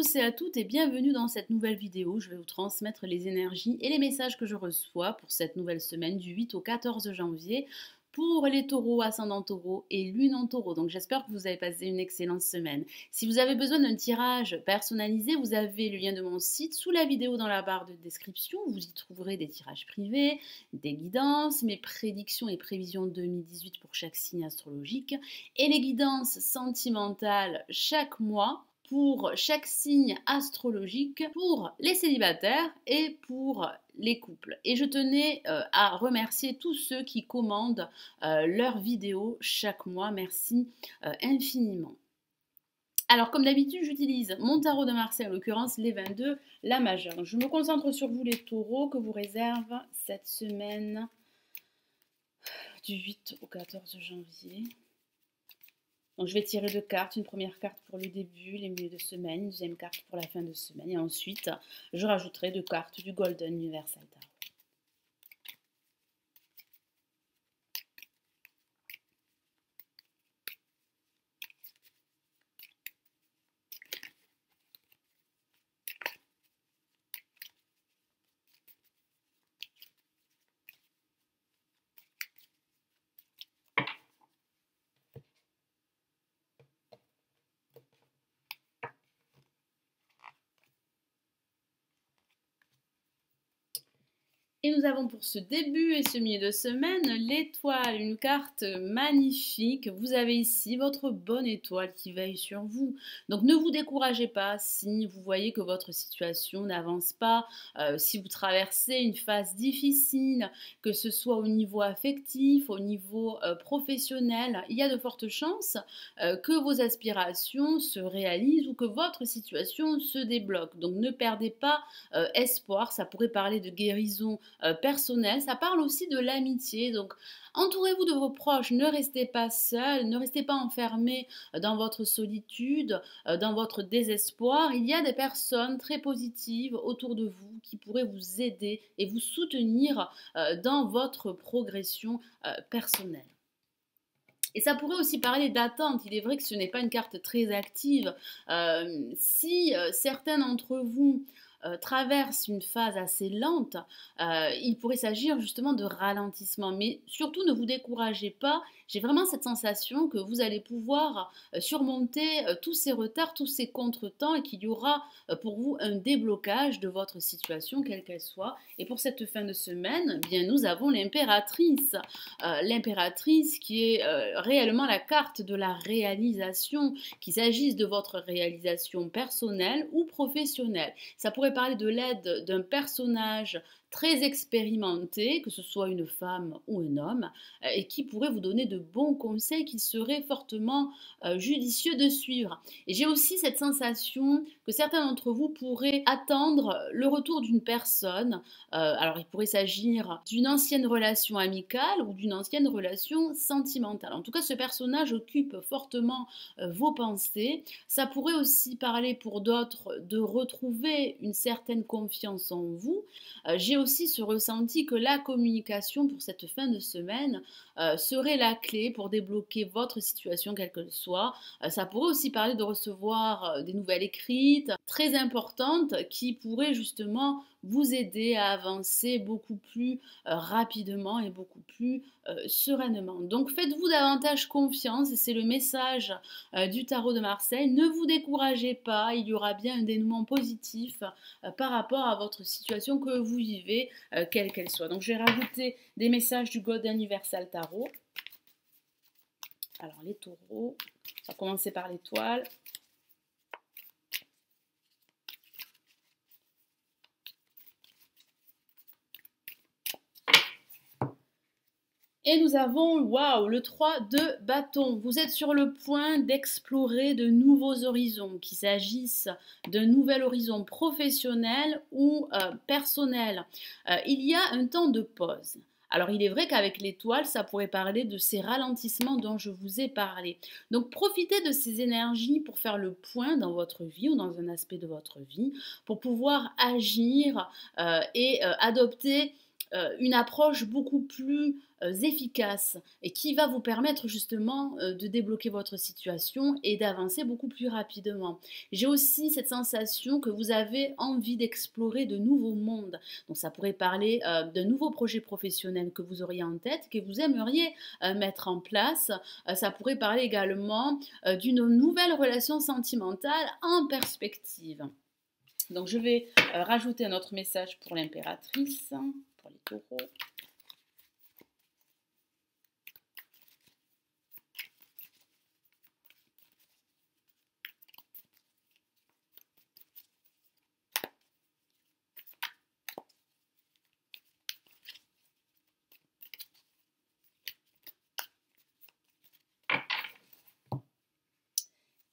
tous et à toutes et bienvenue dans cette nouvelle vidéo. Je vais vous transmettre les énergies et les messages que je reçois pour cette nouvelle semaine du 8 au 14 janvier pour les taureaux, ascendant taureau et lune en taureau. Donc j'espère que vous avez passé une excellente semaine. Si vous avez besoin d'un tirage personnalisé, vous avez le lien de mon site sous la vidéo dans la barre de description. Vous y trouverez des tirages privés, des guidances, mes prédictions et prévisions 2018 pour chaque signe astrologique et les guidances sentimentales chaque mois pour chaque signe astrologique, pour les célibataires et pour les couples. Et je tenais à remercier tous ceux qui commandent leurs vidéos chaque mois. Merci infiniment. Alors, comme d'habitude, j'utilise mon tarot de Marseille, en l'occurrence les 22, la majeure. Je me concentre sur vous les taureaux, que vous réserve cette semaine du 8 au 14 janvier. Donc je vais tirer deux cartes, une première carte pour le début, les milieux de semaine, une deuxième carte pour la fin de semaine, et ensuite je rajouterai deux cartes du Golden Universal Tarot. Et nous avons pour ce début et ce milieu de semaine l'étoile, une carte magnifique. Vous avez ici votre bonne étoile qui veille sur vous. Donc ne vous découragez pas si vous voyez que votre situation n'avance pas, si vous traversez une phase difficile, que ce soit au niveau affectif, au niveau professionnel. Il y a de fortes chances que vos aspirations se réalisent ou que votre situation se débloque. Donc ne perdez pas espoir, ça pourrait parler de guérison personnel, ça parle aussi de l'amitié. Donc entourez-vous de vos proches, ne restez pas seul, ne restez pas enfermé dans votre solitude, dans votre désespoir. Il y a des personnes très positives autour de vous qui pourraient vous aider et vous soutenir dans votre progression personnelle. Et ça pourrait aussi parler d'attente. Il est vrai que ce n'est pas une carte très active. Si certains d'entre vous traversent une phase assez lente, il pourrait s'agir justement de ralentissement. Mais surtout, ne vous découragez pas. J'ai vraiment cette sensation que vous allez pouvoir surmonter tous ces retards, tous ces contretemps et qu'il y aura pour vous un déblocage de votre situation, quelle qu'elle soit. Et pour cette fin de semaine, eh bien, nous avons l'impératrice. L'impératrice qui est réellement la carte de la réalisation, qu'il s'agisse de votre réalisation personnelle ou professionnelle. Ça pourrait parler de l'aide d'un personnage très expérimenté, que ce soit une femme ou un homme, et qui pourrait vous donner de bons conseils qu'il serait fortement judicieux de suivre. Et j'ai aussi cette sensation que certains d'entre vous pourraient attendre le retour d'une personne. Alors il pourrait s'agir d'une ancienne relation amicale ou d'une ancienne relation sentimentale. En tout cas, ce personnage occupe fortement vos pensées. Ça pourrait aussi parler pour d'autres de retrouver une certaine confiance en vous. J'ai aussi ce ressenti que la communication pour cette fin de semaine serait la clé pour débloquer votre situation quelle qu'elle soit. Ça pourrait aussi parler de recevoir des nouvelles écrites très importantes qui pourraient justement vous aider à avancer beaucoup plus rapidement et beaucoup plus sereinement. Donc faites-vous davantage confiance, c'est le message du tarot de Marseille. Ne vous découragez pas, il y aura bien un dénouement positif par rapport à votre situation que vous vivez, quelle qu'elle soit. Donc je vais rajouter des messages du Golden Universal Tarot. Alors les taureaux, on va commencer par l'étoile. Et nous avons, waouh, le 3 de bâton. Vous êtes sur le point d'explorer de nouveaux horizons, qu'il s'agisse d'un nouvel horizon professionnel ou personnel. Il y a un temps de pause. Alors il est vrai qu'avec l'étoile, ça pourrait parler de ces ralentissements dont je vous ai parlé. Donc profitez de ces énergies pour faire le point dans votre vie ou dans un aspect de votre vie, pour pouvoir agir et adopter une approche beaucoup plus efficace et qui va vous permettre justement de débloquer votre situation et d'avancer beaucoup plus rapidement. J'ai aussi cette sensation que vous avez envie d'explorer de nouveaux mondes. Donc ça pourrait parler de nouveaux projets professionnels que vous auriez en tête, que vous aimeriez mettre en place. Ça pourrait parler également d'une nouvelle relation sentimentale en perspective. Donc je vais rajouter un autre message pour l'impératrice, pour les taureaux.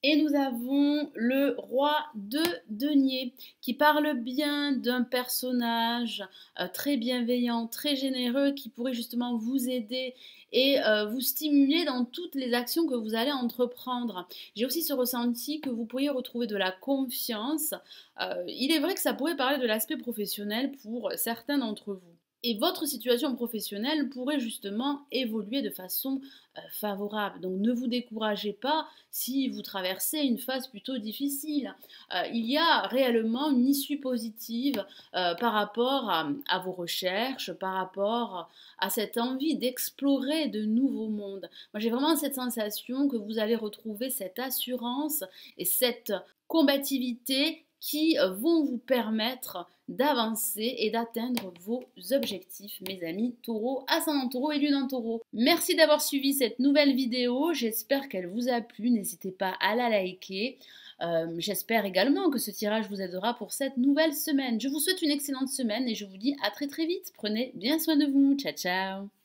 Et nous avons le roi de denier qui parle bien d'un personnage très bienveillant, très généreux qui pourrait justement vous aider et vous stimuler dans toutes les actions que vous allez entreprendre. J'ai aussi ce ressenti que vous pourriez retrouver de la confiance. Il est vrai que ça pourrait parler de l'aspect professionnel pour certains d'entre vous. Et votre situation professionnelle pourrait justement évoluer de façon favorable. Donc ne vous découragez pas si vous traversez une phase plutôt difficile. Il y a réellement une issue positive par rapport à vos recherches, par rapport à cette envie d'explorer de nouveaux mondes. Moi j'ai vraiment cette sensation que vous allez retrouver cette assurance et cette combativité qui vont vous permettre d'avancer et d'atteindre vos objectifs, mes amis taureaux, ascendant taureau et lune en taureau. Merci d'avoir suivi cette nouvelle vidéo, j'espère qu'elle vous a plu, n'hésitez pas à la liker. J'espère également que ce tirage vous aidera pour cette nouvelle semaine. Je vous souhaite une excellente semaine et je vous dis à très très vite. Prenez bien soin de vous. Ciao ciao.